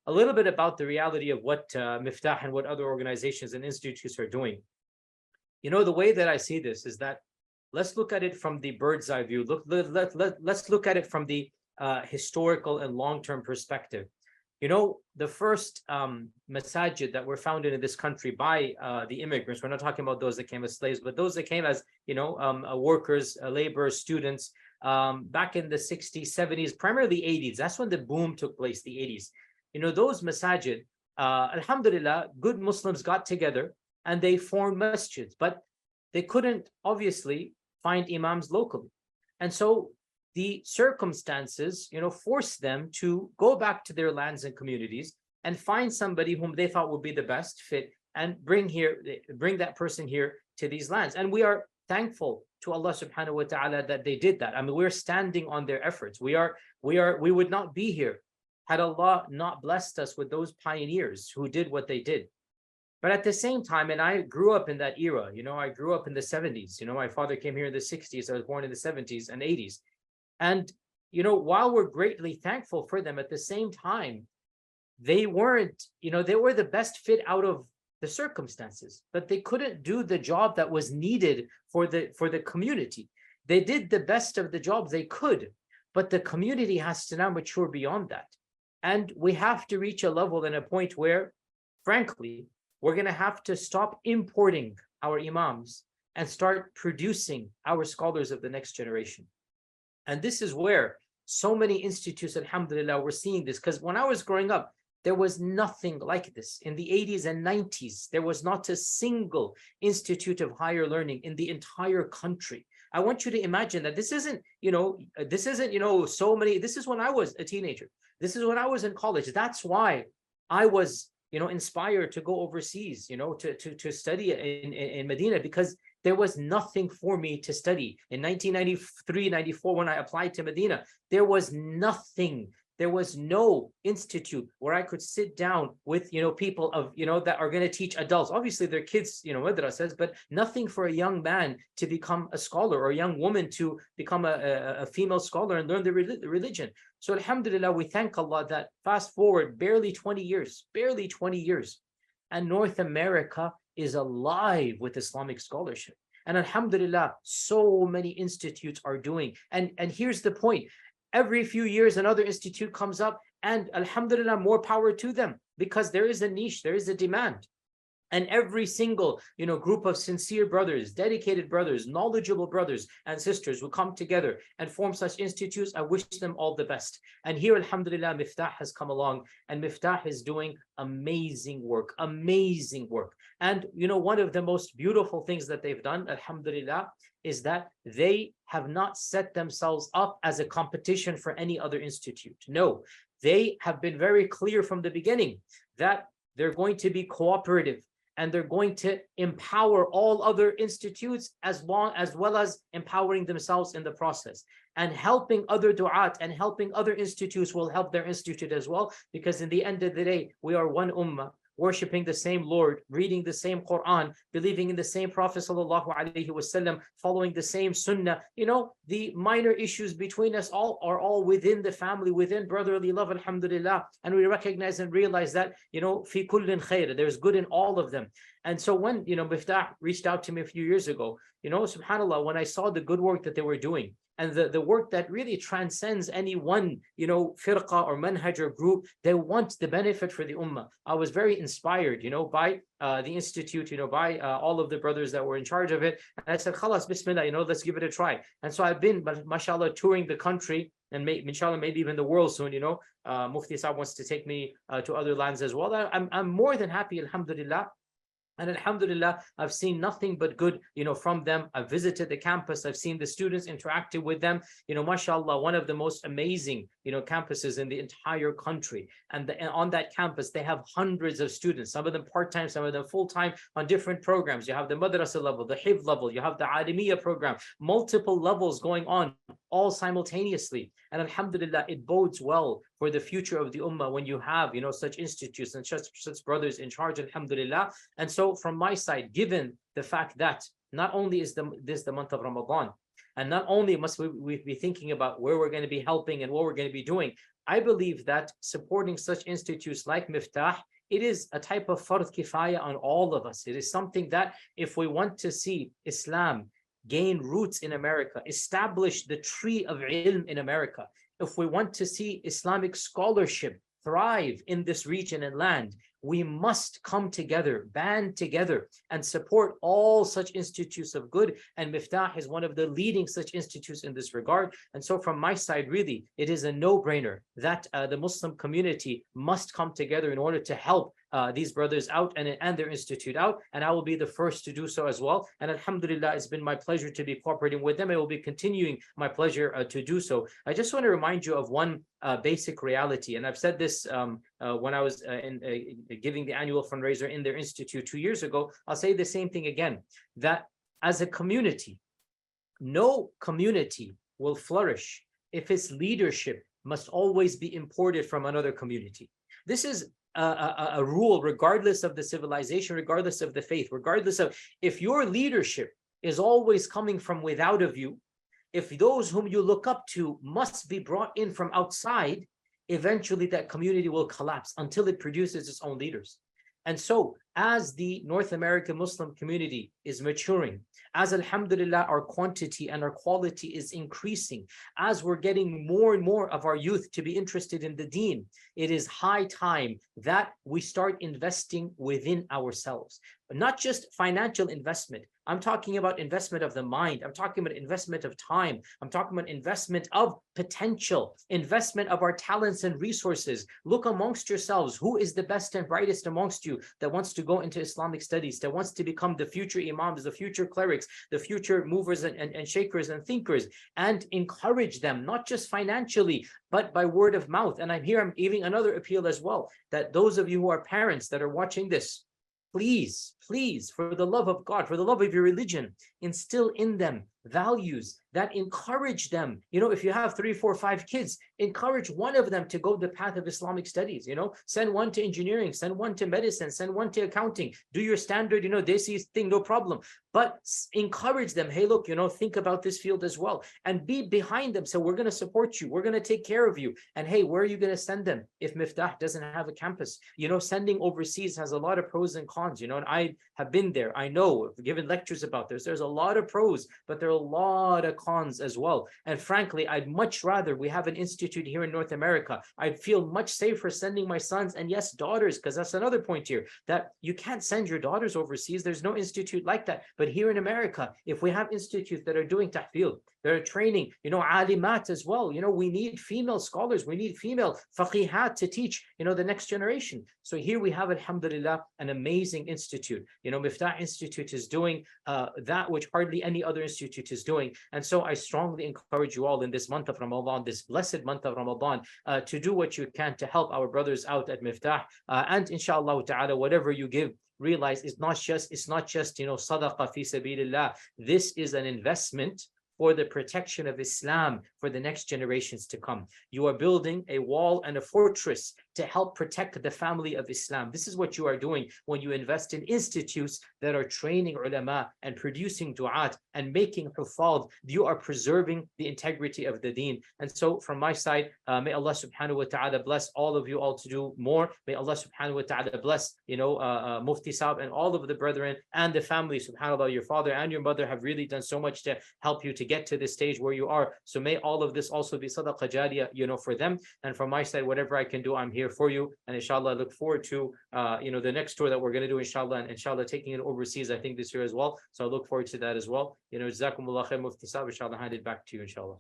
a little bit about the reality of what Miftaah and what other organizations and institutes are doing. The way that I see this is that let's look at it from the bird's eye view. Let's look at it from the historical and long-term perspective. The first masajid that were founded in this country by the immigrants, we're not talking about those that came as slaves, but those that came as, workers, laborers, students, back in the 60s, 70s, primarily 80s. That's when the boom took place, the 80s. Those masajid, alhamdulillah, good Muslims got together and they formed masjids, but they couldn't obviously find imams locally. And so the circumstances, forced them to go back to their lands and communities and find somebody whom they thought would be the best fit and bring that person here to these lands. And we are thankful to Allah subhanahu wa ta'ala that they did that. I mean, we're standing on their efforts. We would not be here had Allah not blessed us with those pioneers who did what they did. But at the same time, and I grew up in that era, I grew up in the 70s. My father came here in the 60s. I was born in the 70s and 80s. And, while we're greatly thankful for them, at the same time, they weren't, they were the best fit out of the circumstances, but they couldn't do the job that was needed for the community. They did the best of the job they could, but the community has to now mature beyond that. And we have to reach a level and a point where, frankly, we're going to have to stop importing our imams and start producing our scholars of the next generation. And this is where so many institutes, alhamdulillah, we're seeing this. Because when I was growing up, there was nothing like this. In the 80s and 90s, there was not a single institute of higher learning in the entire country. I want you to imagine that this isn't so many. This is when I was a teenager. This is when I was in college. That's why I was, inspired to go overseas, to study in Medina, because there was nothing for me to study. In 1993, 94, when I applied to Medina, there was nothing. There was no institute where I could sit down with, people of, that are going to teach adults. Obviously, they're kids, madrasas, but nothing for a young man to become a scholar or a young woman to become a female scholar and learn the religion. So alhamdulillah, we thank Allah that fast forward barely 20 years, and North America is alive with Islamic scholarship. And alhamdulillah, so many institutes are doing. And here's the point. Every few years, another institute comes up, and alhamdulillah, more power to them, because there is a niche, there is a demand. And every single, group of sincere brothers, dedicated brothers, knowledgeable brothers and sisters who come together and form such institutes, I wish them all the best. And here, alhamdulillah, Miftaah has come along, and Miftaah is doing amazing work. And, one of the most beautiful things that they've done, alhamdulillah, is that they have not set themselves up as a competition for any other institute. No, they have been very clear from the beginning that they're going to be cooperative, and they're going to empower all other institutes as well as empowering themselves in the process. And helping other du'at and helping other institutes will help their institute as well, because in the end of the day, we are one ummah, worshiping the same Lord, reading the same Quran, believing in the same Prophet sallallahu alaihi wasallam, following the same Sunnah. The minor issues between us all are all within the family, within brotherly love, alhamdulillah. And we recognize and realize that, fi kullin khair, there's good in all of them. And so when, Miftaah reached out to me a few years ago, subhanAllah, when I saw the good work that they were doing, and the work that really transcends any one, firqa or manhaj or group, they want the benefit for the ummah. I was very inspired, by the institute, by all of the brothers that were in charge of it. And I said, khalas, bismillah, let's give it a try. And so I've been, mashallah, touring the country, and inshallah, maybe even the world soon. Mufti Saab wants to take me to other lands as well. I'm more than happy, alhamdulillah. And alhamdulillah, I've seen nothing but good, from them. I've visited the campus. I've seen the students interacted with them. Mashallah, one of the most amazing, campuses in the entire country. And on that campus, they have hundreds of students, some of them part-time, some of them full-time on different programs. You have the madrasa level, the hifz level, you have the alimiyya program, multiple levels going on all simultaneously. And alhamdulillah, it bodes well for the future of the ummah when you have, such institutes and such brothers in charge, alhamdulillah. And so from my side, given the fact that not only is this the month of Ramadan, and not only must we be thinking about where we're going to be helping and what we're going to be doing, I believe that supporting such institutes like Miftah, it is a type of fard kifaya on all of us. It is something that if we want to see Islam gain roots in America, establish the tree of ilm in America, if we want to see Islamic scholarship thrive in this region and land, we must come together, band together, and support all such institutes of good. And Miftah is one of the leading such institutes in this regard. And so from my side, really, it is a no-brainer that the Muslim community must come together in order to help these brothers out and their institute out. And I will be the first to do so as well. And alhamdulillah, it's been my pleasure to be cooperating with them. I will be continuing my pleasure to do so. I just want to remind you of one basic reality. And I've said this when I was giving the annual fundraiser in their institute 2 years ago. I'll say the same thing again, that as a community, no community will flourish if its leadership must always be imported from another community. This is a rule, regardless of the civilization, regardless of the faith, regardless of, if your leadership is always coming from without of you, if those whom you look up to must be brought in from outside, eventually that community will collapse until it produces its own leaders. And so as the North American Muslim community is maturing, as alhamdulillah our quantity and our quality is increasing, as we're getting more and more of our youth to be interested in the deen, it is high time that we start investing within ourselves. But not just financial investment. I'm talking about investment of the mind. I'm talking about investment of time. I'm talking about investment of potential, investment of our talents and resources. Look amongst yourselves. Who is the best and brightest amongst you that wants to go into Islamic studies, that wants to become the future imams, the future clerics, the future movers and shakers and thinkers, and encourage them, not just financially, but by word of mouth. And I'm giving another appeal as well, that those of you who are parents that are watching this, please, for the love of God, for the love of your religion, instill in them values that encourage them. If you have 3, 4, 5 kids, encourage one of them to go the path of Islamic studies. Send one to engineering, send one to medicine, send one to accounting. Do your standard, desi thing, no problem. But encourage them. Hey, look, think about this field as well, and be behind them. So we're going to support you. We're going to take care of you. And hey, where are you going to send them if Miftah doesn't have a campus? Sending overseas has a lot of pros and cons. And I have been there. I know, I've given lectures about this. There's a lot of pros, but there are a lot of cons as well. And frankly, I'd much rather we have an institute here in North America. I'd feel much safer sending my sons, and yes, daughters, because that's another point here, that you can't send your daughters overseas. There's no institute like that. But here in America, if we have institutes that are doing tahfidh, that are training, alimat as well, we need female scholars, we need female faqihat to teach, the next generation. So here we have, alhamdulillah, an amazing institute. Miftaah Institute is doing that which hardly any other institute is doing. And so I strongly encourage you all in this month of Ramadan, this blessed month of Ramadan, to do what you can to help our brothers out at Miftah. And inshallah ta'ala, whatever you give, realize it's not just sadaqah fi sabilillah. This is an investment for the protection of Islam for the next generations to come. You are building a wall and a fortress to help protect the family of Islam. This is what you are doing when you invest in institutes that are training ulama and producing du'at and making huffaz. You are preserving the integrity of the deen. And so from my side, may Allah subhanahu wa ta'ala bless all of you all to do more. May Allah subhanahu wa ta'ala bless, Mufti Saab and all of the brethren and the family. SubhanAllah, your father and your mother have really done so much to help you to get to this stage where you are. So may all of this also be sadaqah jariyah, for them. And from my side, whatever I can do, I'm here for you. And inshallah, I look forward to, the next tour that we're going to do, inshallah, and inshallah, taking it overseas, I think this year as well. So I look forward to that as well. Jazakumullah khair, Mufti Saab, inshallah, hand it back to you, inshallah.